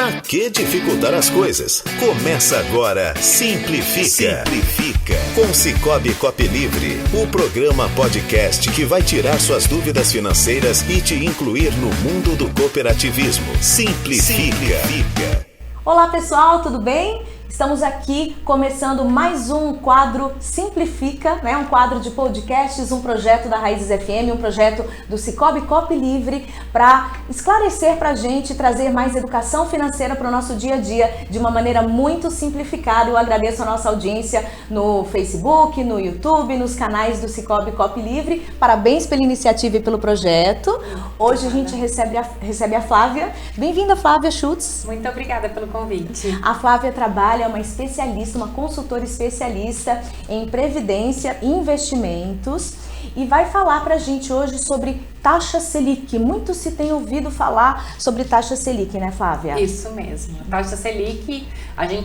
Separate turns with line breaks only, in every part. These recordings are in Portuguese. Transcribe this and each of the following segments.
Pra que dificultar as coisas? Começa agora Simplifica. Simplifica. Com Sicoob Copilivre, o programa podcast que vai tirar suas dúvidas financeiras e te incluir no mundo do cooperativismo. Simplifica.
Olá pessoal, tudo bem? Estamos aqui começando mais um quadro Simplifica, né? Um quadro de podcasts, um projeto da Raízes FM, um projeto do Sicoob Copilivre para esclarecer para a gente, trazer mais educação financeira para o nosso dia a dia de uma maneira muito simplificada. Eu agradeço a nossa audiência no Facebook, no YouTube, nos canais do Sicoob Copilivre. Parabéns pela iniciativa e pelo projeto. Hoje a gente recebe a Flávia. Bem-vinda, Flávia Schutz.
Muito obrigada pelo convite.
A Flávia trabalha, é uma especialista, uma consultora especialista em previdência e investimentos e vai falar pra gente hoje sobre taxa Selic. Muito se tem ouvido falar sobre taxa Selic, né, Flávia?
Isso mesmo. A taxa Selic,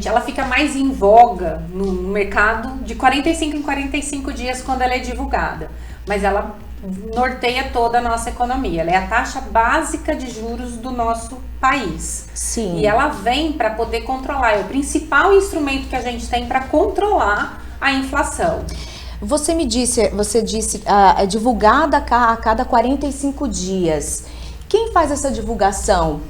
ela fica mais em voga no mercado de 45 em 45 dias quando ela é divulgada, mas ela norteia toda a nossa economia. Ela é a taxa básica de juros do nosso país.
Sim.
E ela vem para poder controlar, é o principal instrumento que a gente tem para controlar a inflação.
Você disse, é divulgada a cada 45 dias. Quem faz essa divulgação?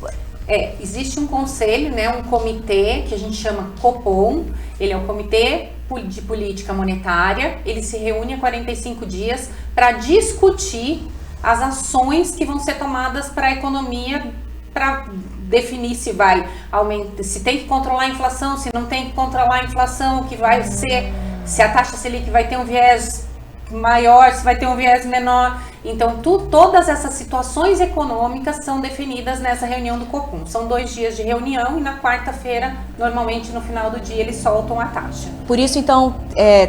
Existe um conselho, né, um comitê que a gente chama Copom. Ele é o Comitê de Política Monetária. Ele se reúne a 45 dias para discutir as ações que vão ser tomadas para a economia, para definir se vai aumentar, se tem que controlar a inflação, se não tem que controlar a inflação, o que vai ser, se a taxa Selic vai ter um viés maior, se vai ter um viés menor. Então, todas essas situações econômicas são definidas nessa reunião do Copom. São 2 dias de reunião e na quarta-feira, normalmente no final do dia, eles soltam a taxa.
Por isso, então,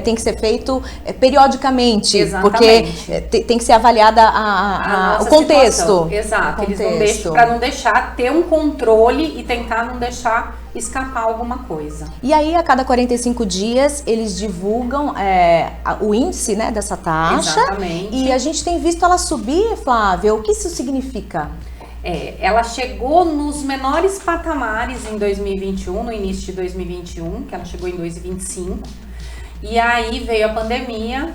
tem que ser feito periodicamente.
Exatamente.
Porque tem que ser avaliada o contexto.
Situação. Exato. Eles não deixam, para não deixar, ter um controle e tentar não deixar escapar alguma coisa.
E aí, a cada 45 dias, eles divulgam o índice, né, dessa taxa.
Exatamente.
E a gente tem visto ela subir, Flávia. O que isso significa?
Ela chegou nos menores patamares em 2021, no início de 2021, que ela chegou em 2,25. E aí veio a pandemia,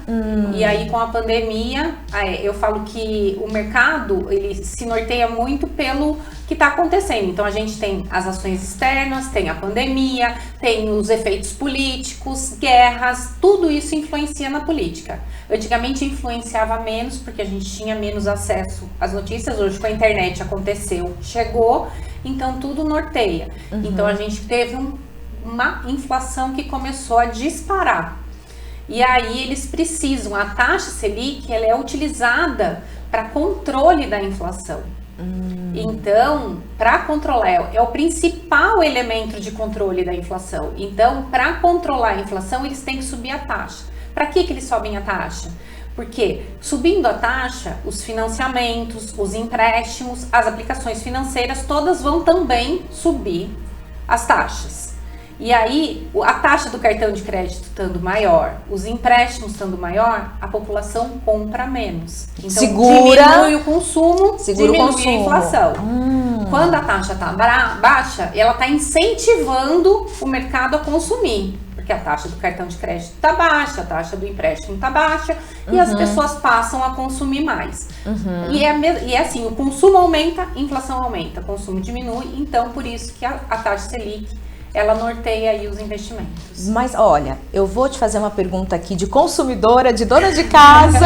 e aí com a pandemia, eu falo que o mercado, ele se norteia muito pelo que está acontecendo. Então a gente tem as ações externas, tem a pandemia, tem os efeitos políticos, guerras, tudo isso influencia na política. Antigamente influenciava menos, porque a gente tinha menos acesso às notícias. Hoje com a internet aconteceu, chegou, então tudo norteia. Então a gente teve uma inflação que começou a disparar. E aí eles precisam, a taxa Selic, ela é utilizada para controle da inflação. Então, para controlar, é o principal elemento de controle da inflação. Então, para controlar a inflação, eles têm que subir a taxa. Para que eles sobem a taxa? Porque subindo a taxa, os financiamentos, os empréstimos, as aplicações financeiras, todas vão também subir as taxas. E aí, a taxa do cartão de crédito estando maior, os empréstimos estando maior, a população compra menos. Então, diminui o consumo, diminui a inflação. Quando a taxa está baixa, ela está incentivando o mercado a consumir. Porque a taxa do cartão de crédito está baixa, a taxa do empréstimo está baixa, e as pessoas passam a consumir mais. E é assim, o consumo aumenta, a inflação aumenta, o consumo diminui, então por isso que a taxa Selic, ela norteia aí os investimentos.
Mas olha, eu vou te fazer uma pergunta aqui de consumidora, de dona de casa,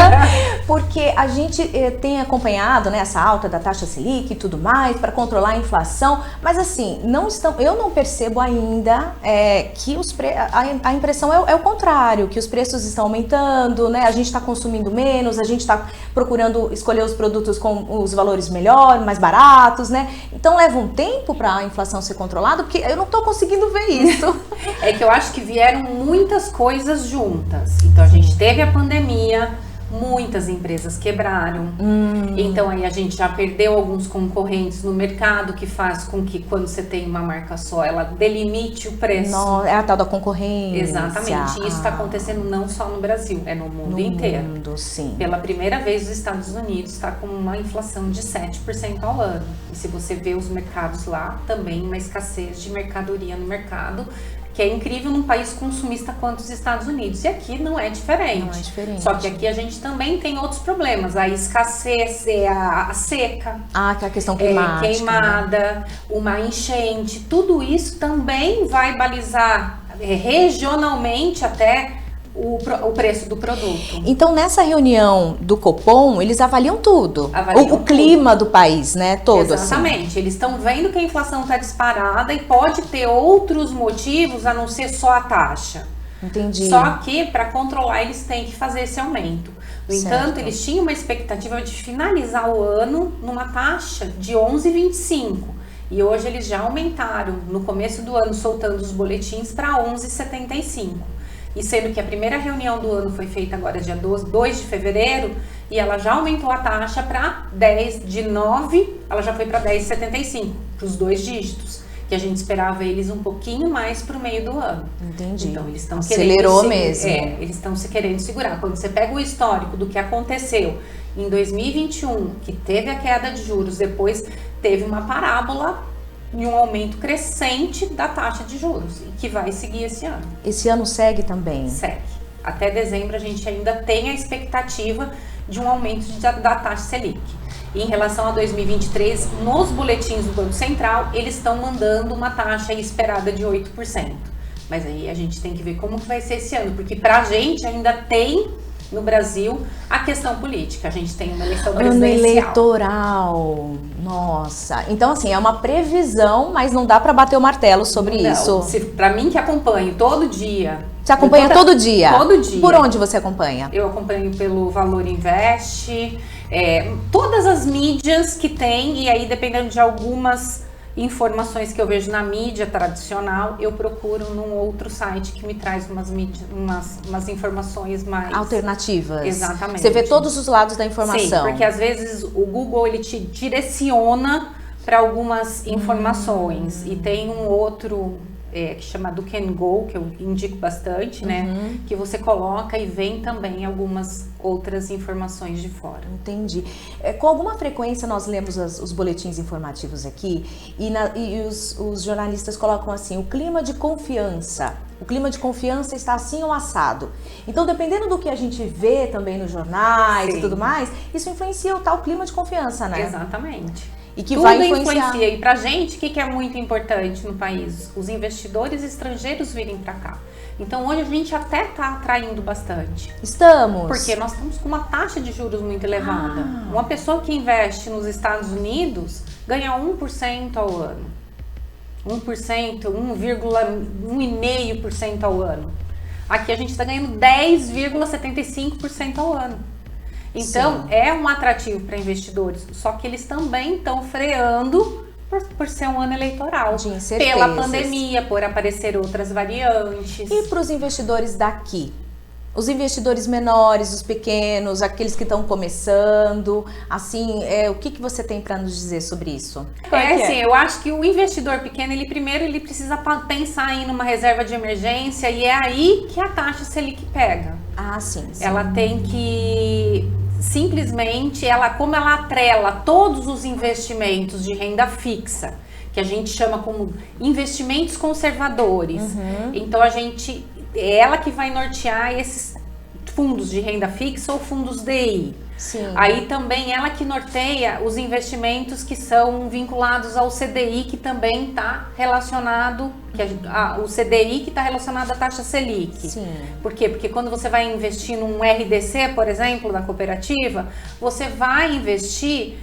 porque a gente tem acompanhado, né, essa alta da taxa Selic e tudo mais para controlar a inflação, mas assim, eu não percebo ainda que a impressão é o contrário, que os preços estão aumentando, né? A gente está consumindo menos, a gente está procurando escolher os produtos com os valores melhores, mais baratos, né? Então leva um tempo para a inflação ser controlada, porque eu não estou conseguindo ver isso.
É que eu acho que vieram muitas coisas juntas. Então a gente teve a pandemia, muitas empresas quebraram. Então aí a gente já perdeu alguns concorrentes no mercado, que faz com que quando você tem uma marca só, ela delimite o preço.
É a tal da concorrência.
Exatamente. Isso está acontecendo não só no Brasil, é no mundo inteiro.
Sim.
Pela primeira vez os Estados Unidos está com uma inflação de 7% ao ano. E se você vê os mercados lá, também uma escassez de mercadoria no mercado, que é incrível num país consumista quanto os Estados Unidos. E aqui não é diferente.
Não é diferente.
Só que aqui a gente também tem outros problemas. A escassez, a seca.
Que é a questão climática.
Queimada, uma enchente. Tudo isso também vai balizar regionalmente até o preço do produto.
Então, nessa reunião do Copom, eles avaliam tudo. O clima do país, né? Todo.
Exatamente.
Assim.
Eles estão vendo que a inflação está disparada e pode ter outros motivos a não ser só a taxa.
Entendi.
Só que, para controlar, eles têm que fazer esse aumento. No entanto, eles tinham uma expectativa de finalizar o ano numa taxa de 11,25. E hoje eles já aumentaram, no começo do ano, soltando os boletins para 11,75. E sendo que a primeira reunião do ano foi feita agora dia 2 de fevereiro, e ela já aumentou a taxa para 10 de 9, ela já foi para 10,75, para os 2 dígitos, que a gente esperava eles um pouquinho mais para o meio do ano.
Entendi.
Então eles estão
acelerou mesmo.
Eles estão se querendo segurar. Quando você pega o histórico do que aconteceu em 2021, que teve a queda de juros, depois teve uma parábola e um aumento crescente da taxa de juros, e que vai seguir esse ano.
Esse ano segue também?
Segue. Até dezembro a gente ainda tem a expectativa de um aumento da taxa Selic. E em relação a 2023, nos boletins do Banco Central, eles estão mandando uma taxa esperada de 8%. Mas aí a gente tem que ver como que vai ser esse ano, porque pra gente ainda tem no Brasil a questão política. A gente tem uma eleição presidencial.
Ano eleitoral. Nossa. Então, assim, é uma previsão, mas não dá para bater o martelo sobre isso.
Para mim, que acompanho todo dia.
Você acompanha todo dia?
Todo dia.
Por onde você acompanha?
Eu acompanho pelo Valor Invest, todas as mídias que tem, e aí dependendo de algumas informações que eu vejo na mídia tradicional, eu procuro num outro site que me traz umas informações mais
alternativas.
Exatamente.
Você vê todos os lados da informação.
Sim, porque às vezes o Google ele te direciona para algumas informações, e tem um outro que chama Do Can Go, que eu indico bastante, né? Que você coloca e vem também algumas outras informações de fora.
Entendi. Com alguma frequência nós lemos os boletins informativos aqui e os jornalistas colocam assim, o clima de confiança. O clima de confiança está assim ou assado. Então, dependendo do que a gente vê também nos jornais e tudo mais, isso influencia o tal clima de confiança, né?
Exatamente.
E que
tudo
vai influenciar.
E pra gente, o que é muito importante no país? Os investidores estrangeiros virem pra cá. Então hoje a gente até tá atraindo bastante.
Estamos.
Porque nós estamos com uma taxa de juros muito elevada. Uma pessoa que investe nos Estados Unidos ganha 1% ao ano. 1%, 1,5% ao ano. Aqui a gente está ganhando 10,75% ao ano. Então, é um atrativo para investidores, só que eles também estão freando por ser um ano eleitoral.
De incertezas.
Pela pandemia, por aparecer outras variantes.
E para os investidores daqui? Os investidores menores, os pequenos, aqueles que estão começando, assim, o que você tem para nos dizer sobre isso?
Eu acho que o investidor pequeno, ele precisa pensar em uma reserva de emergência, e é aí que a taxa Selic pega.
Sim.
Ela tem que simplesmente, como ela atrela todos os investimentos de renda fixa, que a gente chama como investimentos conservadores. Então é ela que vai nortear esses fundos de renda fixa ou fundos DI.
Sim.
Aí também ela que norteia os investimentos que são vinculados ao CDI, que também está relacionado, o CDI que está relacionado à taxa Selic.
Sim.
Por quê? Porque quando você vai investir num RDC, por exemplo, da cooperativa, você vai investir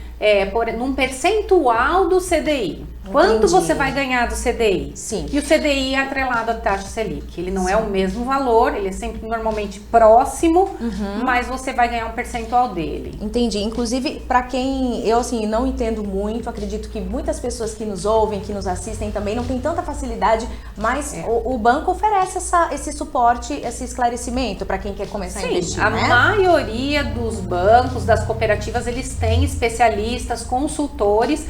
num percentual do CDI. Quanto você vai ganhar do CDI?
Sim.
E o CDI é atrelado à taxa Selic. Ele não é o mesmo valor, ele é sempre normalmente próximo, mas você vai ganhar um percentual dele.
Entendi. Inclusive, para quem eu assim não entendo muito, acredito que muitas pessoas que nos ouvem, que nos assistem também não tem tanta facilidade, mas o banco oferece esse suporte, esse esclarecimento para quem quer começar a investir,
a
né?
maioria dos bancos, das cooperativas, eles têm especialistas, consultores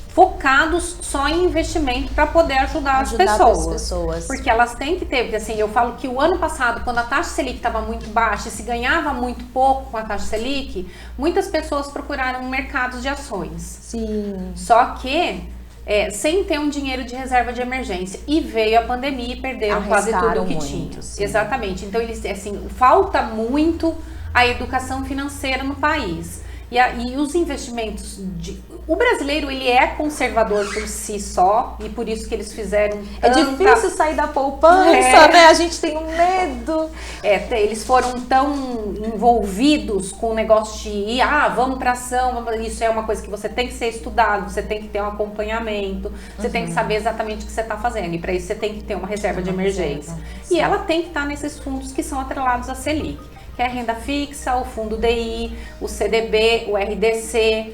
focados só em investimento para poder ajudar as pessoas. Porque elas têm que ter, porque assim, eu falo que o ano passado, quando a taxa Selic estava muito baixa e se ganhava muito pouco com a taxa Selic, muitas pessoas procuraram mercados de ações.
Sim.
Só que sem ter um dinheiro de reserva de emergência. E veio a pandemia e perderam quase tudo que tinham. Exatamente. Então, eles, assim, falta muito a educação financeira no país. E os investimentos o brasileiro, ele é conservador por si só, e por isso que eles fizeram
É difícil sair da poupança, né? A gente tem um medo.
Eles foram tão envolvidos com o negócio de ir, vamos para ação, isso é uma coisa que você tem que ser estudado, você tem que ter um acompanhamento, você tem que saber exatamente o que você está fazendo, e para isso você tem que ter uma reserva de emergência. E ela tem que estar nesses fundos que são atrelados à Selic, que é a renda fixa, o fundo DI, o CDB, o RDC,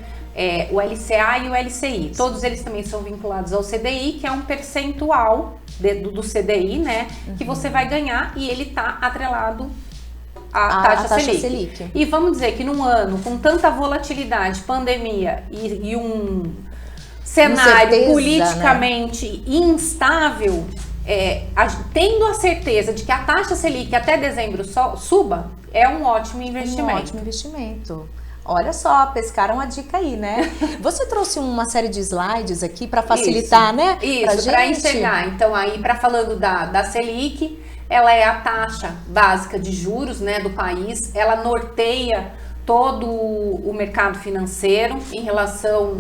o LCA e o LCI. Todos eles também são vinculados ao CDI, que é um percentual do CDI, né? Que você vai ganhar, e ele está atrelado à taxa Selic. E vamos dizer que num ano com tanta volatilidade, pandemia e um cenário politicamente instável, tendo a certeza de que a taxa Selic até dezembro suba, é um ótimo investimento.
Um ótimo investimento. Olha só, pescaram a dica aí, né? Você trouxe uma série de slides aqui para facilitar, né?
Isso, para enxergar. Então, aí, falando da Selic, ela é a taxa básica de juros, né, do país. Ela norteia todo o mercado financeiro em relação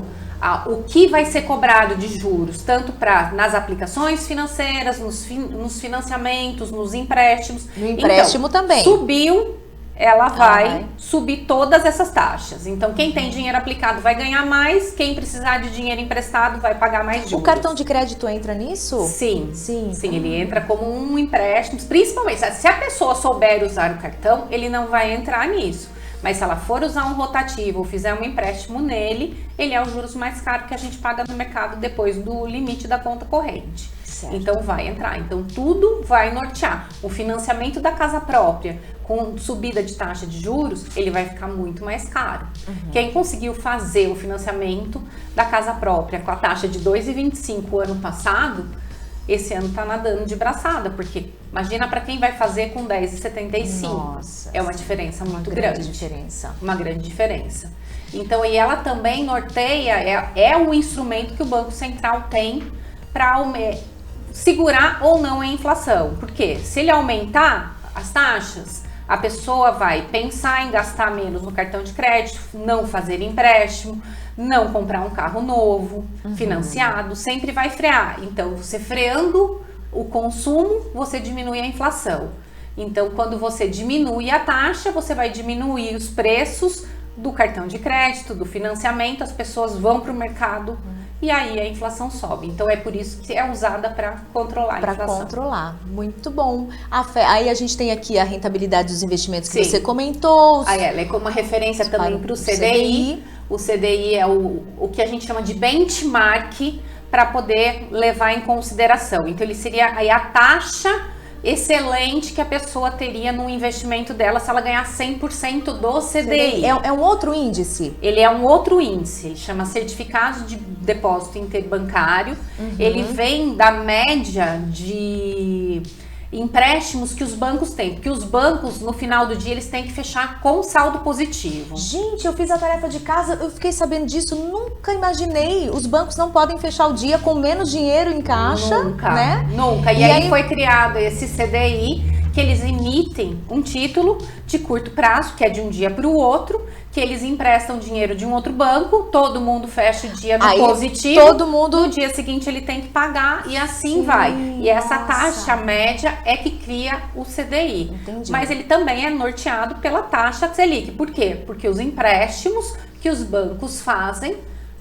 o que vai ser cobrado de juros, tanto nas aplicações financeiras, nos financiamentos, nos empréstimos.
No empréstimo então, também.
Subiu, ela vai subir todas essas taxas. Então, quem tem dinheiro aplicado vai ganhar mais, quem precisar de dinheiro emprestado vai pagar mais juros.
O cartão de crédito entra nisso?
Sim, ele entra como um empréstimo, principalmente se a pessoa souber usar o cartão, ele não vai entrar nisso. Mas se ela for usar um rotativo ou fizer um empréstimo nele, ele é os juros mais caros que a gente paga no mercado depois do limite da conta corrente. Certo. Então vai entrar. Então tudo vai nortear. O financiamento da casa própria, com subida de taxa de juros, ele vai ficar muito mais caro. Quem conseguiu fazer o financiamento da casa própria com a taxa de 2,25 ano passado, esse ano tá nadando de braçada, porque imagina para quem vai fazer com 10,75.
Nossa,
é uma diferença muito
grande.
Uma grande diferença. Então, e ela também norteia, é um instrumento que o Banco Central tem para segurar ou não a inflação. Porque se ele aumentar as taxas, a pessoa vai pensar em gastar menos no cartão de crédito, não fazer empréstimo, não comprar um carro novo, financiado, sempre vai frear. Então, você freando o consumo, você diminui a inflação. Então, quando você diminui a taxa, você vai diminuir os preços do cartão de crédito, do financiamento, as pessoas vão para o mercado e aí a inflação sobe. Então, é por isso que é usada para controlar a inflação.
Para controlar. Muito bom. Aí a gente tem aqui a rentabilidade dos investimentos que você comentou.
Aí ela é como uma referência também para o CDI. O CDI é o que a gente chama de benchmark para poder levar em consideração. Então, ele seria aí a taxa excelente que a pessoa teria no investimento dela se ela ganhar 100% do CDI.
É um outro índice?
Ele é um outro índice, ele chama Certificado de Depósito Interbancário. Ele vem da média de empréstimos que os bancos têm, porque os bancos no final do dia eles têm que fechar com saldo positivo.
Gente, eu fiz a tarefa de casa, eu fiquei sabendo disso, nunca imaginei. Os bancos não podem fechar o dia com menos dinheiro em caixa, né?
Nunca. E aí foi criado esse CDI, que eles emitem um título de curto prazo, que é de um dia para o outro, que eles emprestam dinheiro de um outro banco, todo mundo fecha o dia no positivo,
todo mundo...
no dia seguinte ele tem que pagar e assim vai. E essa taxa média é que cria o CDI.
Entendi.
Mas ele também é norteado pela taxa Selic. Por quê? Porque os empréstimos que os bancos fazem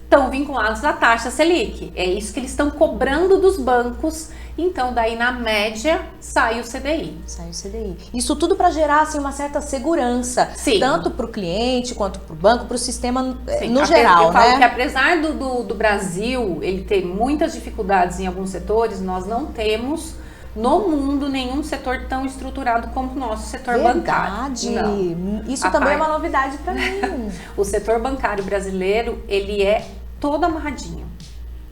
estão vinculados à taxa Selic. É isso que eles estão cobrando dos bancos. Então, daí na média, sai o CDI.
Sai o CDI. Isso tudo para gerar assim, uma certa segurança,
Sim.
tanto para o cliente, quanto para o banco, para o sistema
Sim,
no geral,
eu falo
né?
que apesar do Brasil ele ter muitas dificuldades em alguns setores, nós não temos no mundo nenhum setor tão estruturado como o nosso setor bancário. Não.
Isso também é uma novidade para mim.
O setor bancário brasileiro, ele é todo amarradinho.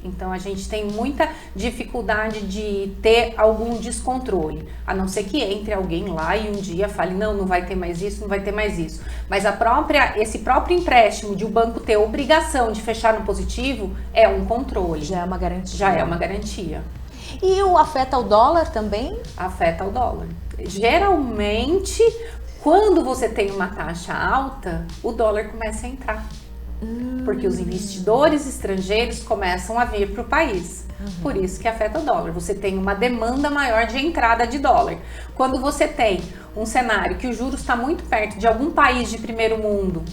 Então a gente tem muita dificuldade de ter algum descontrole, a não ser que entre alguém lá e um dia fale, não vai ter mais isso, não vai ter mais isso. Mas esse próprio empréstimo de o banco ter obrigação de fechar no positivo é um controle.
Já é uma garantia.
Já é uma garantia.
E afeta o dólar também?
Afeta o dólar. Geralmente, quando você tem uma taxa alta, o dólar começa a entrar. Porque os investidores estrangeiros começam a vir para o país. Por isso que afeta o dólar. Você tem uma demanda maior de entrada de dólar. Quando você tem um cenário que o juros está muito perto de algum país de primeiro mundo,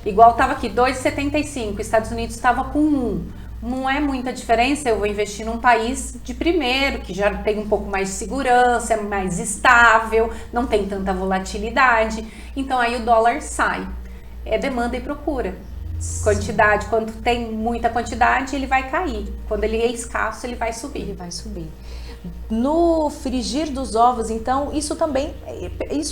igual estava aqui, 2,75, Estados Unidos estava com 1. Não é muita diferença, eu vou investir num país de primeiro, que já tem um pouco mais de segurança, é mais estável, não tem tanta volatilidade. Então aí o dólar sai. É demanda e procura. Quantidade, quando tem muita quantidade, ele vai cair. Quando ele é escasso, ele vai subir.
Ele vai subir. No frigir dos ovos, então, isso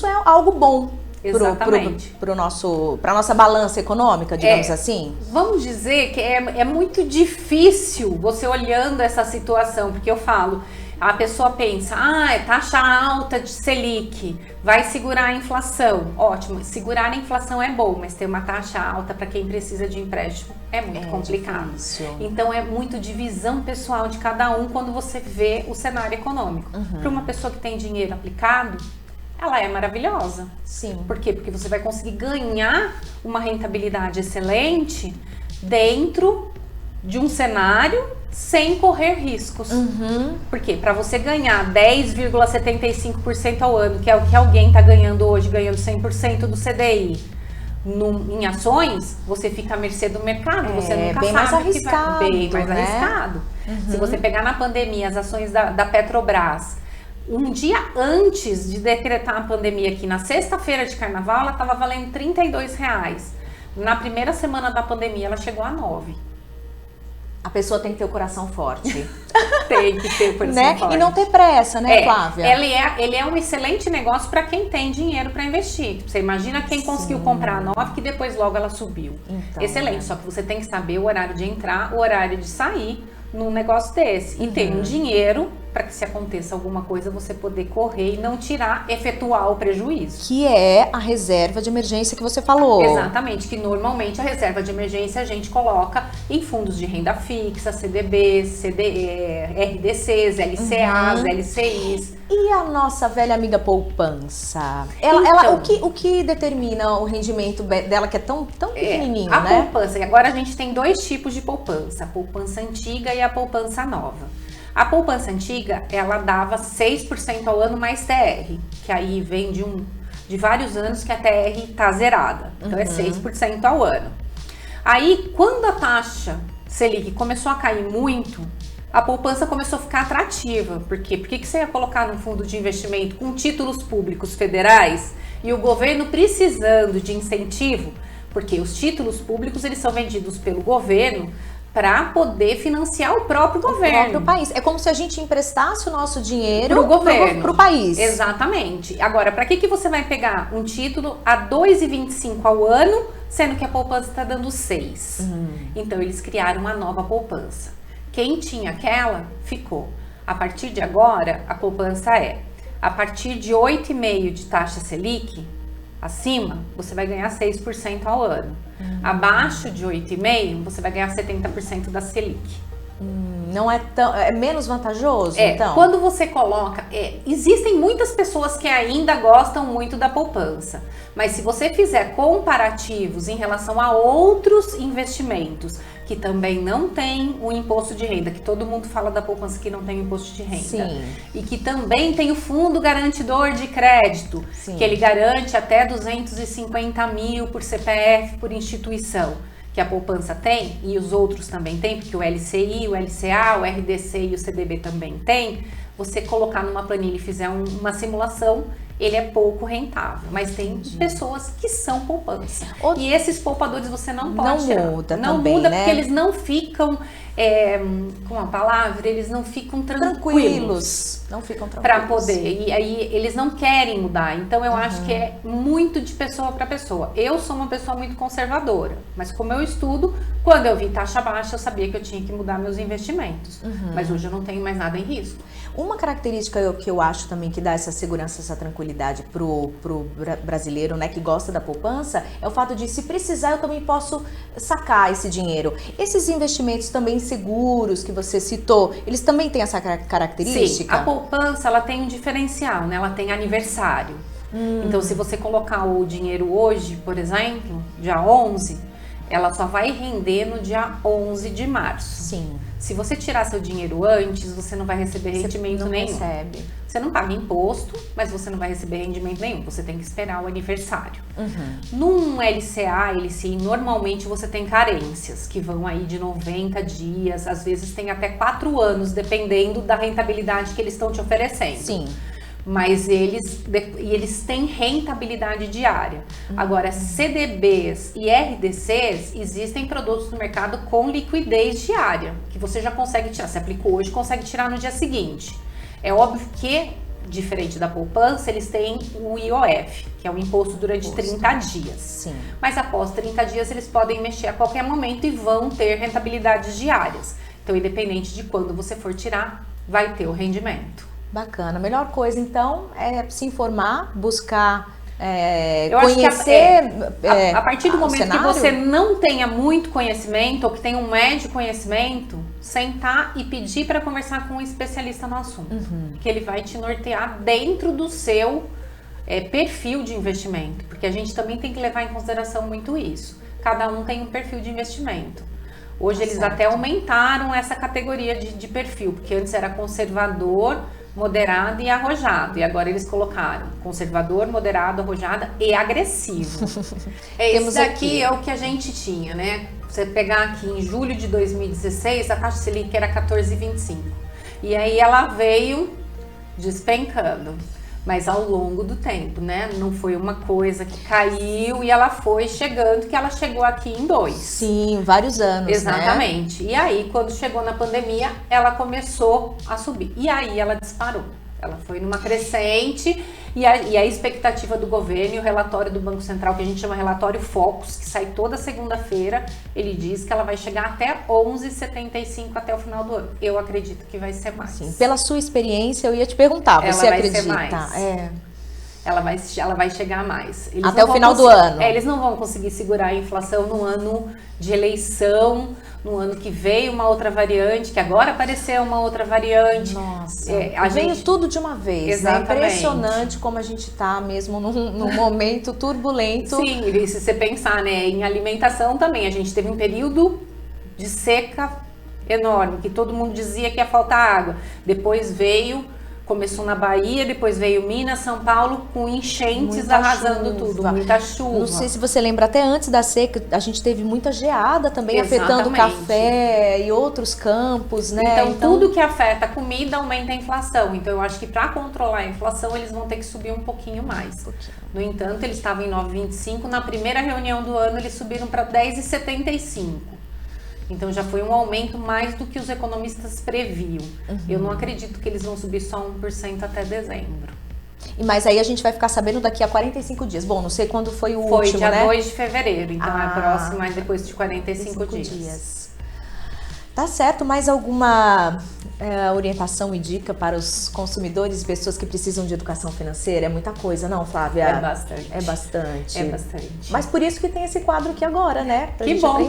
é algo bom.
Exatamente.
Para a nossa balança econômica, digamos assim?
Vamos dizer que é muito difícil você olhando essa situação, porque eu falo, a pessoa pensa, é taxa alta de Selic, vai segurar a inflação. Ótimo, segurar a inflação é bom, mas ter uma taxa alta para quem precisa de empréstimo é muito complicado.
Difícil.
Então é muito divisão pessoal de cada um quando você vê o cenário econômico. Para uma pessoa que tem dinheiro aplicado, ela é maravilhosa.
Sim.
Por quê? Porque você vai conseguir ganhar uma rentabilidade excelente dentro de um cenário sem correr riscos. Por quê? Para você ganhar 10,75% ao ano, que é o que alguém está ganhando hoje, ganhando 100% do CDI, em ações, você fica à mercê do mercado. Você nunca
bem
sabe
mais
o que
arriscado,
vai. Bem mais
né?
arriscado. Se você pegar na pandemia as ações da Petrobras, um dia antes de decretar a pandemia aqui, na sexta-feira de carnaval, ela estava valendo R$32. Na primeira semana da pandemia, ela chegou a 9.
A pessoa tem que ter o coração forte.
Tem que ter o coração forte.
E não ter pressa, né, Flávia?
Ele é um excelente negócio para quem tem dinheiro para investir. Você imagina quem conseguiu comprar a 9, que depois logo ela subiu. Então, excelente, só que você tem que saber o horário de entrar, o horário de sair num negócio desse. E ter um dinheiro para que se aconteça alguma coisa, você poder correr e não efetuar o prejuízo.
Que é a reserva de emergência que você falou.
Exatamente, que normalmente a reserva de emergência a gente coloca em fundos de renda fixa, CDBs, RDCs, LCAs, LCIs.
E a nossa velha amiga poupança? O que determina o rendimento dela, que é tão pequenininho,
a
né?
Poupança, e agora a gente tem dois tipos de poupança, a poupança antiga e a poupança nova. A poupança antiga, ela dava 6% ao ano mais TR, que aí vem de vários anos que a TR está zerada. Então é 6% ao ano. Aí, quando a taxa Selic começou a cair muito, a poupança começou a ficar atrativa. Por quê? Por que você ia colocar num fundo de investimento com títulos públicos federais e o governo precisando de incentivo? Porque os títulos públicos, eles são vendidos pelo governo para poder financiar o próprio governo.
O próprio país. É como se a gente emprestasse o nosso dinheiro
para o governo.
Para o país.
Exatamente. Agora, para que você vai pegar um título a 2,25 ao ano, sendo que a poupança está dando 6? Então, eles criaram uma nova poupança. Quem tinha aquela, ficou. A partir de agora, a poupança a partir de 8,5% de taxa Selic, acima, você vai ganhar 6% ao ano. Abaixo de 8,5%, você vai ganhar 70% da Selic.
Não é tão... É menos vantajoso, então?
Quando você coloca... existem muitas pessoas que ainda gostam muito da poupança. Mas se você fizer comparativos em relação a outros investimentos que também não tem o imposto de renda, que todo mundo fala da poupança que não tem o imposto de renda.
Sim.
E que também tem o fundo garantidor de crédito, que ele garante até 250 mil por CPF, por instituição. que a poupança tem, e os outros também têm, porque o LCI, o LCA, o RDC e o CDB também tem, você colocar numa planilha e fizer uma simulação, ele é pouco rentável, mas tem pessoas que são poupança. E esses poupadores você não pode tirar. Não muda, né? Porque eles não ficam, com a palavra, eles não ficam tranquilos.
Não ficam tranquilos.
Para poder. E aí eles não querem mudar. Então eu acho que é muito de pessoa para pessoa. Eu sou uma pessoa muito conservadora, mas como eu estudo, quando eu vi taxa baixa, eu sabia que eu tinha que mudar meus investimentos. Mas hoje eu não tenho mais nada em risco.
Uma característica que eu acho também que dá essa segurança, essa tranquilidade pro brasileiro, né, que gosta da poupança, é o fato de, se precisar, eu também posso sacar esse dinheiro. Esses investimentos também seguros que você citou, eles também têm essa característica?
Sim, a poupança, ela tem um diferencial, né? Ela tem aniversário. Então, se você colocar o dinheiro hoje, por exemplo, dia 11, ela só vai render no dia 11 de março.
Sim.
Se você tirar seu dinheiro antes, você não vai receber rendimento nenhum. Você não paga imposto, mas você não vai receber rendimento nenhum. Você tem que esperar o aniversário. Num LCA, LCI, normalmente você tem carências, que vão aí de 90 dias, às vezes tem até 4 anos, dependendo da rentabilidade que eles estão te oferecendo.
Sim.
Mas eles têm rentabilidade diária. Agora, CDBs e RDCs, existem produtos no mercado com liquidez diária, que você já consegue tirar. Se aplicou hoje, consegue tirar no dia seguinte. É óbvio que, diferente da poupança, eles têm o IOF, que é o imposto durante 30 dias.
Sim.
Mas após 30 dias, eles podem mexer a qualquer momento e vão ter rentabilidades diárias. Então, independente de quando você for tirar, vai ter o rendimento.
Bacana. A melhor coisa, então, é se informar, buscar,
eu
conhecer.
Acho que a partir do momento que você não tenha muito conhecimento, ou que tenha um médio conhecimento, sentar e pedir para conversar com um especialista no assunto. Que ele vai te nortear dentro do seu perfil de investimento. Porque a gente também tem que levar em consideração muito isso. Cada um tem um perfil de investimento. Hoje eles até aumentaram essa categoria de perfil, porque antes era conservador, moderado e arrojado. E agora eles colocaram conservador, moderado, arrojado e agressivo. Esse daqui é o que a gente tinha, né? Você pegar aqui em julho de 2016, a taxa Selic era 14,25. E aí ela veio despencando. Mas ao longo do tempo, né? Não foi uma coisa que caiu e ela foi chegando, que ela chegou aqui em 2.
Sim, vários anos,
exatamente. Né? E aí, quando chegou na pandemia, ela começou a subir. E aí ela disparou. Ela foi numa crescente e a expectativa do governo e o relatório do Banco Central, que a gente chama relatório Focus, que sai toda segunda-feira, ele diz que ela vai chegar até 11,75 até o final do ano. Eu acredito que vai ser mais.
Sim, pela sua experiência, eu ia te perguntar, você acredita?
Ser mais. Ela vai chegar a mais. Eles
até o final do ano.
Eles não vão conseguir segurar a inflação no ano de eleição, no ano que veio uma outra variante, que agora apareceu uma outra variante.
Nossa, veio tudo de uma vez. Exatamente. É impressionante como a gente está mesmo num momento turbulento.
Sim, e se você pensar, né, em alimentação também, a gente teve um período de seca enorme, que todo mundo dizia que ia faltar água. Depois começou na Bahia, depois veio Minas, São Paulo, com enchentes arrasando tudo, muita chuva.
Não sei se você lembra, até antes da seca, a gente teve muita geada também, afetando o café e outros campos, né?
Então, tudo que afeta a comida aumenta a inflação. Então, eu acho que para controlar a inflação, eles vão ter que subir um pouquinho mais. No entanto, eles estavam em 9,25, na primeira reunião do ano, eles subiram para 10,75. Então já foi um aumento mais do que os economistas previam. Eu não acredito que eles vão subir só 1% até dezembro.
Mas aí a gente vai ficar sabendo daqui a 45 dias. Bom, não sei quando foi o último,
né? Foi dia 2 de fevereiro, então é próximo, mas depois de 45 dias.
Tá certo, mais alguma orientação e dica para os consumidores e pessoas que precisam de educação financeira? É muita coisa, não, Flávia?
É bastante.
É bastante.
É bastante.
Mas por isso que tem esse quadro aqui agora, né?
Pra que bom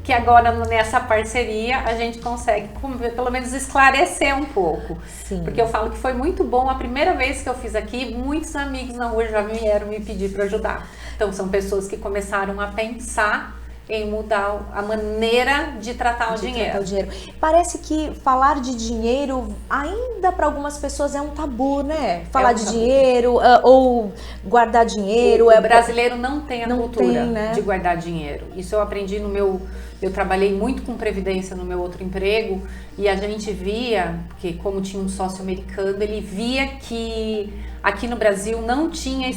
que agora nessa parceria a gente consegue pelo menos esclarecer um pouco.
Sim.
Porque eu falo que foi muito bom. A primeira vez que eu fiz aqui, muitos amigos na rua já vieram me pedir para ajudar. Então são pessoas que começaram a pensar em mudar a maneira de tratar o dinheiro.
Parece que falar de dinheiro ainda para algumas pessoas é um tabu, né? Falar de dinheiro ou guardar dinheiro.
O brasileiro não tem a cultura
né?
de guardar dinheiro. Isso eu aprendi no meu... Eu trabalhei muito com previdência no meu outro emprego e a gente via, porque como tinha um sócio americano, ele via que aqui no Brasil não tinha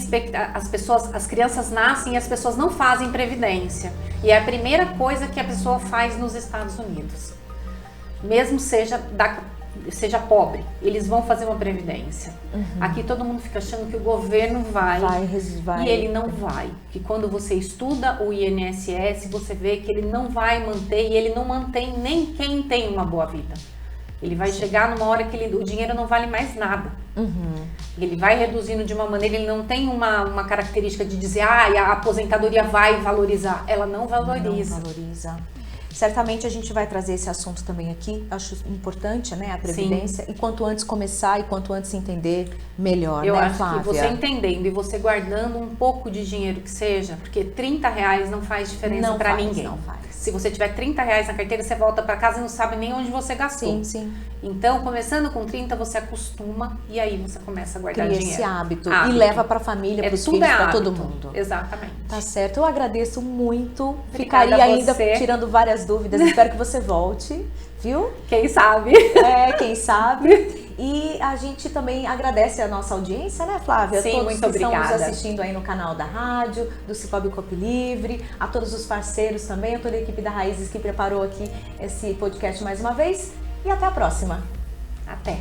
as crianças nascem e as pessoas não fazem previdência. E é a primeira coisa que a pessoa faz nos Estados Unidos. Mesmo seja pobre, eles vão fazer uma previdência. Aqui todo mundo fica achando que o governo vai. E ele não vai. Que quando você estuda o INSS, você vê que ele não vai manter, e ele não mantém nem quem tem uma boa vida. Ele vai chegar numa hora que o dinheiro não vale mais nada. Ele vai reduzindo de uma maneira, ele não tem uma característica de dizer, a aposentadoria vai valorizar. Ela não valoriza.
Não valoriza. Certamente a gente vai trazer esse assunto também aqui, acho importante, né, a previdência. Sim. E quanto antes começar e quanto antes entender, melhor,
eu
né,
acho
Flávia?
Que você entendendo e você guardando um pouco de dinheiro que seja, porque R$30 não faz diferença para ninguém.
Não faz.
Se você tiver R$30 na carteira, você volta para casa e não sabe nem onde você gastou.
Sim.
Então, começando com 30, você acostuma e aí você começa a guardar dinheiro.
Esse hábito. E leva para a família, para os filhos, para todo mundo.
Exatamente.
Tá certo. Eu agradeço muito.
Obrigada.
Ficaria ainda tirando várias dúvidas. Espero que você volte, viu?
Quem sabe?
Quem sabe. E a gente também agradece a nossa audiência, né, Flávia?
Sim,
todos
muito
que
obrigada.
estão nos assistindo aí no canal da rádio, do Cicobi Cop Livre, a todos os parceiros também, a toda a equipe da Raízes que preparou aqui esse podcast mais uma vez. E até a próxima.
Até.